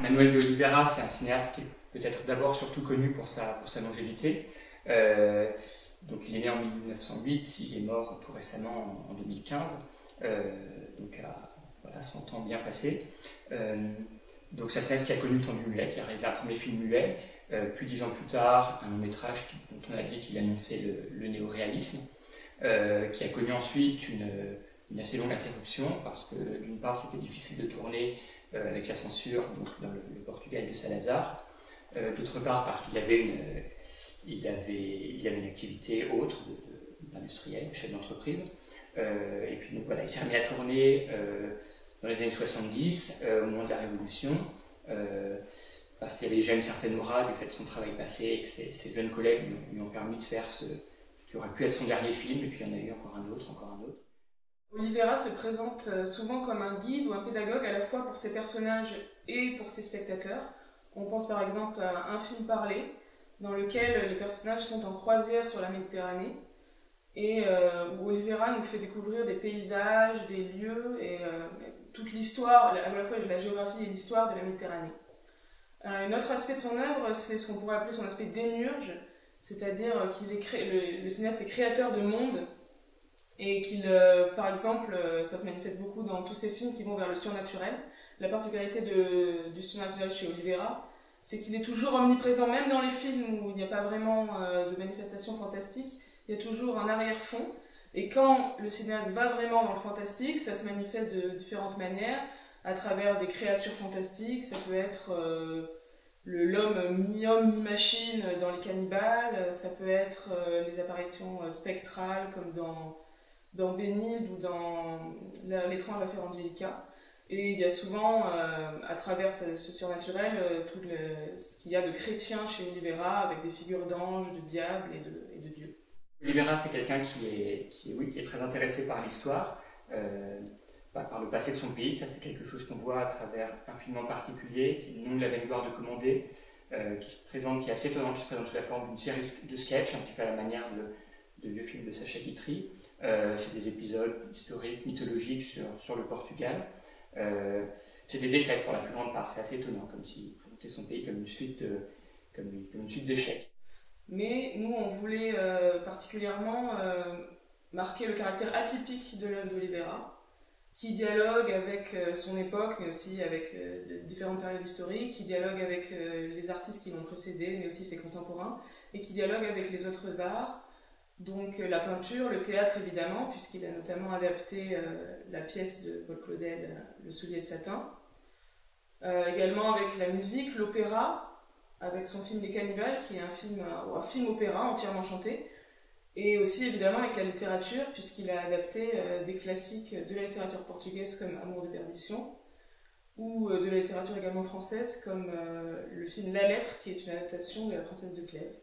Manuel de Oliveira, c'est un cinéaste qui est peut-être d'abord surtout connu pour sa longévité. Euh, donc il est né en 1908, il est mort tout récemment en 2015, donc à voilà, 100 ans bien passés. Euh, donc c'est un cinéaste qui a connu le temps du muet, qui a réalisé un premier film muet, puis 10 ans plus tard un long métrage dont on a dit qu'il annonçait le néoréalisme, qui a connu ensuite une assez longue interruption parce que d'une part c'était difficile de tourner avec la censure donc dans le Portugal de Salazar, d'autre part parce qu'il avait une activité autre d'industriel, de chef d'entreprise, et puis donc voilà, il s'est remis à tourner dans les années 70, au moment de la Révolution, parce qu'il y avait déjà une certaine aura du fait de son travail passé et que ses jeunes collègues lui ont permis de faire ce qui aurait pu être son dernier film, et puis il y en a eu encore un autre, encore un autre. Oliveira se présente souvent comme un guide ou un pédagogue à la fois pour ses personnages et pour ses spectateurs. On pense par exemple à Un film parlé, dans lequel les personnages sont en croisière sur la Méditerranée, et où Oliveira nous fait découvrir des paysages, des lieux, et toute l'histoire, à la fois la géographie et l'histoire de la Méditerranée. Un autre aspect de son œuvre, c'est ce qu'on pourrait appeler son aspect démiurge, c'est-à-dire qu'il est le cinéaste est créateur de monde, et qu'il, par exemple, ça se manifeste beaucoup dans tous ses films qui vont vers le surnaturel. La particularité du surnaturel chez Oliveira, c'est qu'il est toujours omniprésent, même dans les films où il n'y a pas vraiment de manifestation fantastique, il y a toujours un arrière-fond. Et quand le cinéaste va vraiment dans le fantastique, ça se manifeste de différentes manières, à travers des créatures fantastiques. Ça peut être l'homme mi-homme, mi-machine dans Les Cannibales, ça peut être les apparitions spectrales comme dans Bénilde ou dans L'étrange affaire Angelica. Et il y a souvent, à travers ce surnaturel, ce qu'il y a de chrétien chez Oliveira, avec des figures d'anges, de diables et de Dieu. Oliveira, c'est quelqu'un qui est très intéressé par l'histoire, par le passé de son pays. Ça, c'est quelque chose qu'on voit à travers un film en particulier, qui est Le nom de la vaine gloire de Commandé, qui est assez étonnant, qui se présente sous la forme d'une série de sketchs, un petit peu à la manière de vieux films de Sacha Guitry. C'est des épisodes historiques, mythologiques sur le Portugal. C'est des défaites pour la plus grande part, c'est assez étonnant, comme s'il présentait son pays comme une suite d'échecs. Mais nous, on voulait particulièrement marquer le caractère atypique de l'œuvre d'Oliveira, qui dialogue avec son époque, mais aussi avec différentes périodes historiques, qui dialogue avec les artistes qui l'ont précédé, mais aussi ses contemporains, et qui dialogue avec les autres arts, donc la peinture, le théâtre évidemment, puisqu'il a notamment adapté la pièce de Paul Claudel, Le soulier de satin, également avec la musique, l'opéra, avec son film Les Cannibales, qui est un film opéra entièrement chanté, et aussi évidemment avec la littérature, puisqu'il a adapté des classiques de la littérature portugaise comme Amour de perdition, ou de la littérature également française comme le film La Lettre, qui est une adaptation de La Princesse de Clèves.